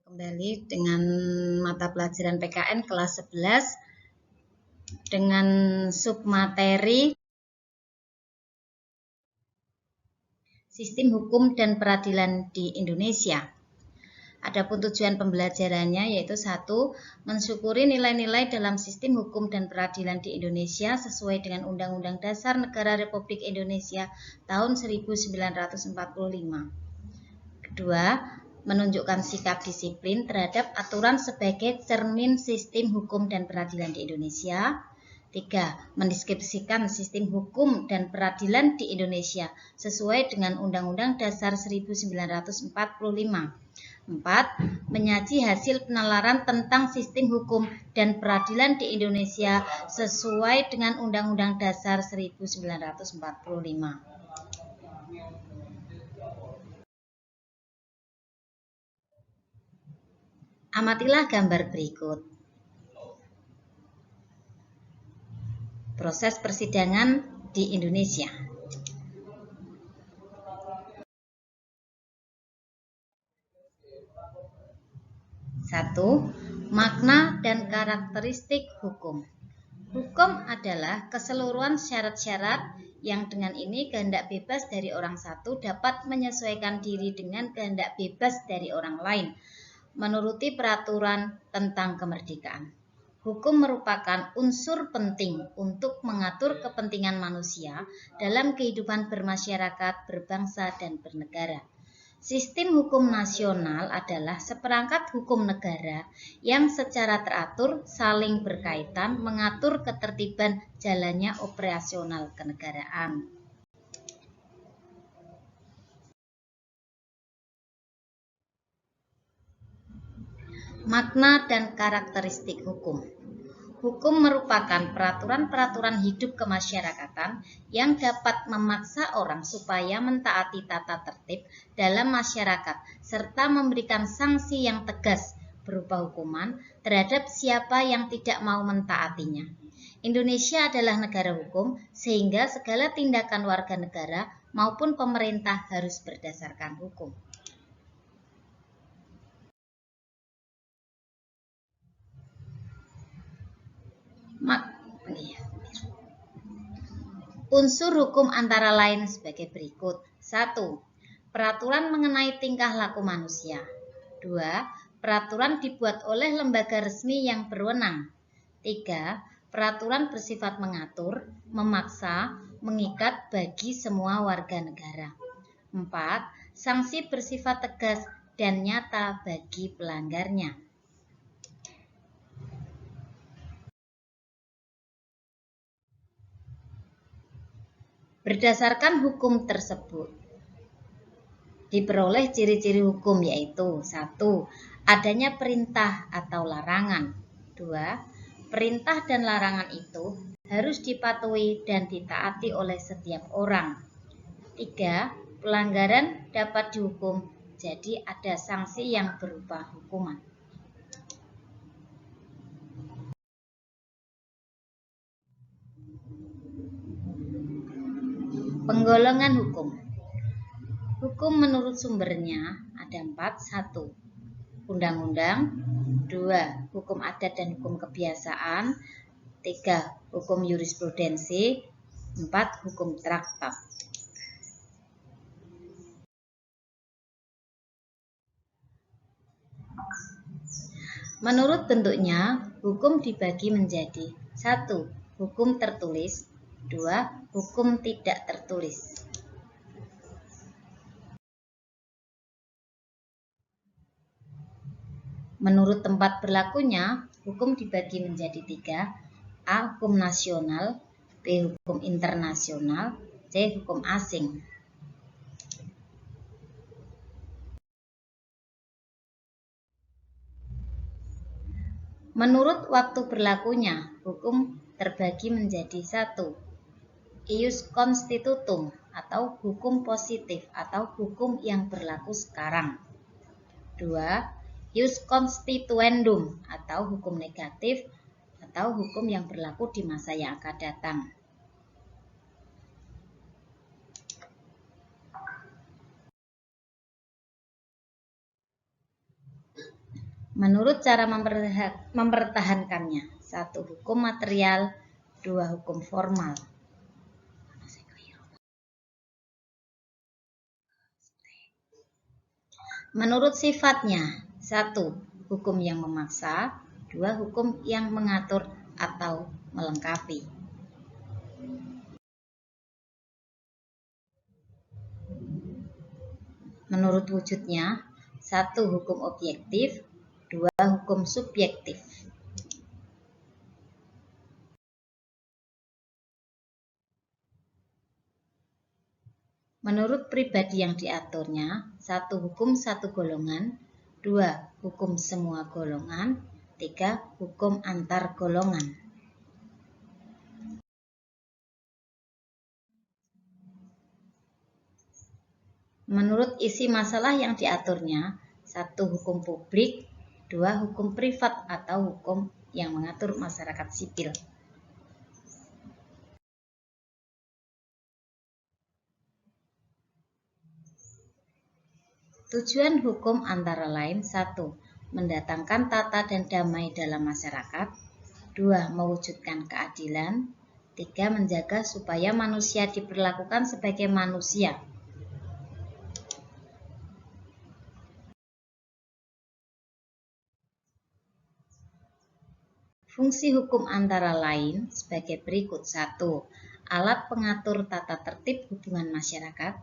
Kembali dengan mata pelajaran PKN kelas 11 dengan submateri Sistem Hukum dan Peradilan di Indonesia. Adapun tujuan pembelajarannya yaitu 1. Mensyukuri nilai-nilai dalam sistem hukum dan peradilan di Indonesia sesuai dengan Undang-Undang Dasar Negara Republik Indonesia tahun 1945. Kedua, menunjukkan sikap disiplin terhadap aturan sebagai cermin sistem hukum dan peradilan di Indonesia. 3. Mendeskripsikan sistem hukum dan peradilan di Indonesia sesuai dengan Undang-Undang Dasar 1945. 4. Menyaji hasil penalaran tentang sistem hukum dan peradilan di Indonesia sesuai dengan Undang-Undang Dasar 1945. Amatilah gambar berikut. Proses persidangan di Indonesia. 1. Makna dan karakteristik hukum. Hukum adalah keseluruhan syarat-syarat yang dengan ini kehendak bebas dari orang satu dapat menyesuaikan diri dengan kehendak bebas dari orang lain, menuruti peraturan tentang kemerdekaan. Hukum merupakan unsur penting untuk mengatur kepentingan manusia dalam kehidupan bermasyarakat, berbangsa, dan bernegara. Sistem hukum nasional adalah seperangkat hukum negara yang secara teratur saling berkaitan mengatur ketertiban jalannya operasional kenegaraan. Makna dan karakteristik hukum. Hukum merupakan peraturan-peraturan hidup kemasyarakatan yang dapat memaksa orang supaya mentaati tata tertib dalam masyarakat serta memberikan sanksi yang tegas berupa hukuman terhadap siapa yang tidak mau mentaatinya. Indonesia adalah negara hukum sehingga segala tindakan warga negara maupun pemerintah harus berdasarkan hukum. Unsur hukum antara lain sebagai berikut. 1. Peraturan mengenai tingkah laku manusia. 2. Peraturan dibuat oleh lembaga resmi yang berwenang. 3. Peraturan bersifat mengatur, memaksa, mengikat bagi semua warga negara. 4. Sanksi bersifat tegas dan nyata bagi pelanggarnya. Berdasarkan hukum tersebut, diperoleh ciri-ciri hukum yaitu 1. Adanya perintah atau larangan. 2. Perintah dan larangan itu harus dipatuhi dan ditaati oleh setiap orang. 3. Pelanggaran dapat dihukum, jadi ada sanksi yang berupa hukuman. Penggolongan hukum. Hukum menurut sumbernya ada 4. 1. Undang-undang. 2. Hukum adat dan hukum kebiasaan. 3. Hukum jurisprudensi. 4. Hukum traktat. Menurut bentuknya, hukum dibagi menjadi 1. Hukum tertulis. 2. Hukum tidak tertulis. Menurut tempat berlakunya, hukum dibagi menjadi 3. A. Hukum nasional. B. Hukum internasional. C. Hukum asing. Menurut waktu berlakunya, hukum terbagi menjadi 1. Ius constitutum atau hukum positif atau hukum yang berlaku sekarang. 2. Ius constituendum atau hukum negatif atau hukum yang berlaku di masa yang akan datang. menurut cara mempertahankannya. 1. Hukum material, 2. Hukum formal. Menurut sifatnya, 1. Hukum yang memaksa, 2. Hukum yang mengatur atau melengkapi. Menurut wujudnya, 1. Hukum objektif, 2. Hukum subjektif. Menurut pribadi yang diaturnya, 1. Hukum satu golongan, 2. Hukum semua golongan, 3. Hukum antar golongan. Menurut isi masalah yang diaturnya, 1. Hukum publik, 2. Hukum privat atau hukum yang mengatur masyarakat sipil. Tujuan hukum antara lain 1. Mendatangkan tata dan damai dalam masyarakat, 2. Mewujudkan keadilan, 3. Menjaga supaya manusia diperlakukan sebagai manusia. Fungsi hukum antara lain sebagai berikut. 1. Alat pengatur tata tertib hubungan masyarakat,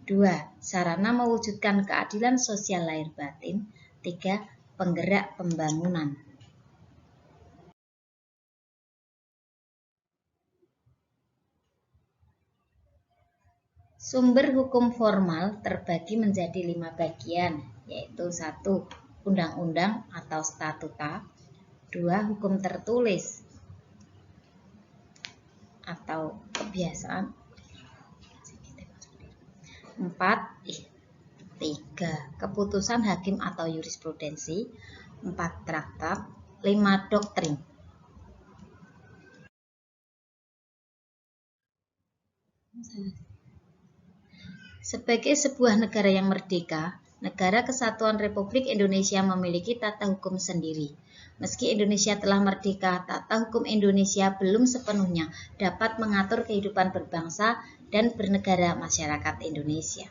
2. Sarana mewujudkan keadilan sosial lahir batin, 3. Penggerak pembangunan. Sumber hukum formal terbagi menjadi 5 bagian, yaitu 1. Undang-undang atau statuta, 2. Hukum tertulis atau kebiasaan, 4. 3. Keputusan hakim atau jurisprudensi, 4. Traktat, 5. Doktrin. Sebagai sebuah negara yang merdeka, Negara Kesatuan Republik Indonesia memiliki tata hukum sendiri. Meski Indonesia telah merdeka, tata hukum Indonesia belum sepenuhnya dapat mengatur kehidupan berbangsa dan bernegara masyarakat Indonesia.